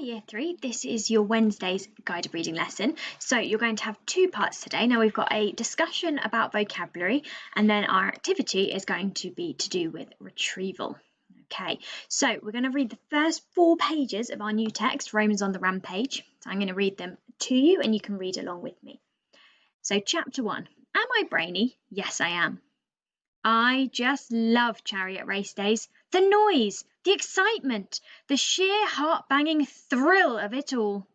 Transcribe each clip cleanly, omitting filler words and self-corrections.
Year 3, this is your Wednesday's guided reading lesson. So you're going to have two parts today. Now we've got a discussion about vocabulary, and then our activity is going to be to do with retrieval. Okay, so we're going to read the first 4 pages of our new text, Romans on the Rampage. So I'm going to read them to you and you can read along with me. So chapter 1, am I brainy? Yes, I am. I just love chariot race days. The noise, the excitement, the sheer heart-banging thrill of it all.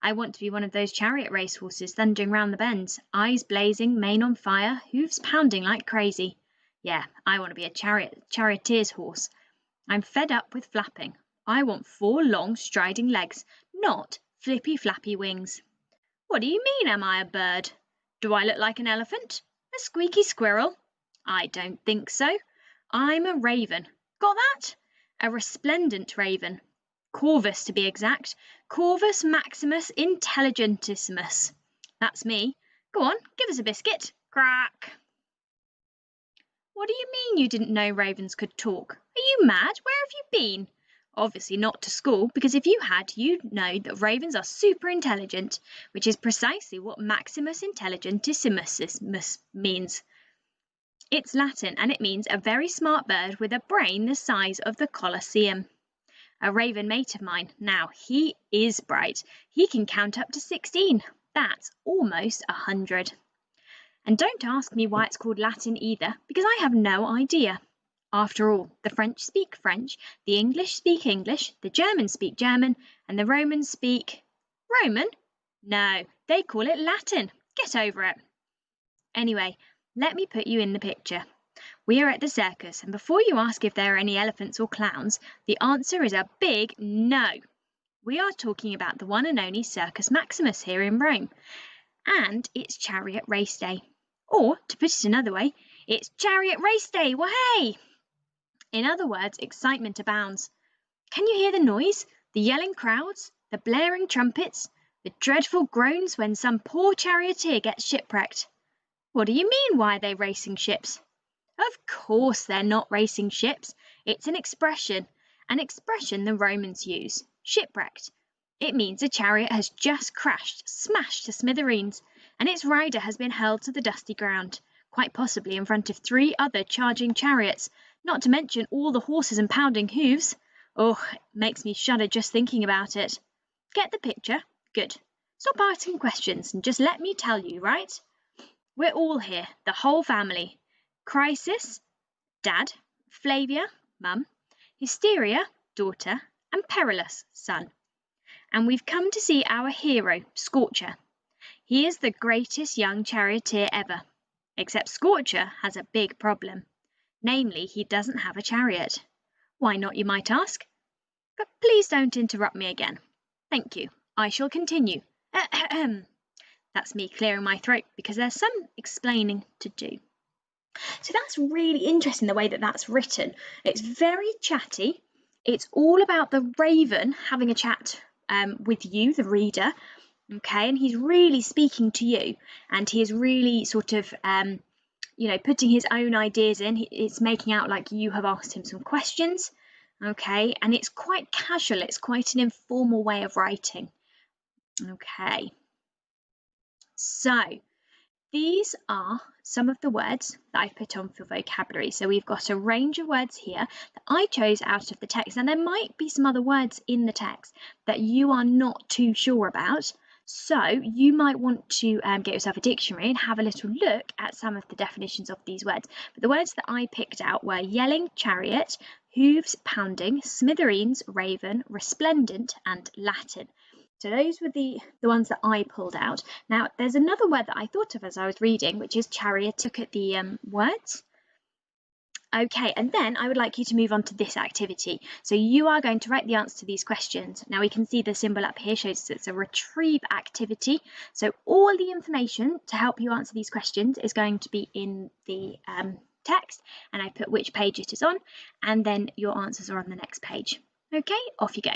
I want to be one of those chariot race horses thundering round the bends, eyes blazing, mane on fire, hooves pounding like crazy. Yeah, I want to be a charioteer's horse. I'm fed up with flapping. I want 4 long striding legs, not flippy flappy wings. What do you mean, am I a bird? Do I look like an elephant? A squeaky squirrel? I don't think so. I'm a raven. Got that? A resplendent raven. Corvus, to be exact. Corvus maximus intelligentissimus. That's me. Go on, give us a biscuit. Crack. What do you mean you didn't know ravens could talk? Are you mad? Where have you been? Obviously not to school, because if you had, you'd know that ravens are super intelligent, which is precisely what maximus intelligentissimus means. It's Latin and it means a very smart bird with a brain the size of the Colosseum. A raven mate of mine, now he is bright. He can count up to 16. That's almost 100. And don't ask me why it's called Latin either, because I have no idea. After all, the French speak French, the English speak English, the Germans speak German, and the Romans speak... Roman? No, they call it Latin. Get over it. Anyway, let me put you in the picture. We are at the circus, and before you ask if there are any elephants or clowns, the answer is a big no. We are talking about the one and only Circus Maximus here in Rome, and it's Chariot Race Day. Or, to put it another way, it's Chariot Race Day, wahey! In other words, excitement abounds. Can you hear the noise, the yelling crowds, the blaring trumpets, the dreadful groans when some poor charioteer gets shipwrecked? What do you mean, why are they racing ships? Of course they're not racing ships. It's an expression the Romans use, shipwrecked. It means a chariot has just crashed, smashed to smithereens, and its rider has been hurled to the dusty ground, quite possibly in front of 3 other charging chariots, not to mention all the horses and pounding hooves. Oh, it makes me shudder just thinking about it. Get the picture? Good. Stop asking questions and just let me tell you, right? We're all here, the whole family. Crisis, Dad, Flavia, Mum, Hysteria, daughter, and Perillus, son. And we've come to see our hero, Scorcher. He is the greatest young charioteer ever. Except Scorcher has a big problem. Namely, he doesn't have a chariot. Why not, you might ask? But please don't interrupt me again. Thank you. I shall continue. That's me clearing my throat because there's some explaining to do. So that's really interesting, the way that that's written. It's very chatty. It's all about the raven having a chat with you, the reader. Okay, and he's really speaking to you, and he is really sort of, putting his own ideas in. It's making out like you have asked him some questions. Okay, and it's quite casual. It's quite an informal way of writing. Okay. So, these are some of the words that I've put on for vocabulary. So we've got a range of words here that I chose out of the text. And there might be some other words in the text that you are not too sure about. So you might want to get yourself a dictionary and have a little look at some of the definitions of these words. But the words that I picked out were yelling, chariot, hooves pounding, smithereens, raven, resplendent, and Latin. So those were the ones that I pulled out. Now, there's another word that I thought of as I was reading, which is chariot. Look at the words. Okay, and then I would like you to move on to this activity. So you are going to write the answer to these questions. Now, we can see the symbol up here shows it's a retrieve activity. So all the information to help you answer these questions is going to be in the text, and I put which page it is on, and then your answers are on the next page. Okay, off you go.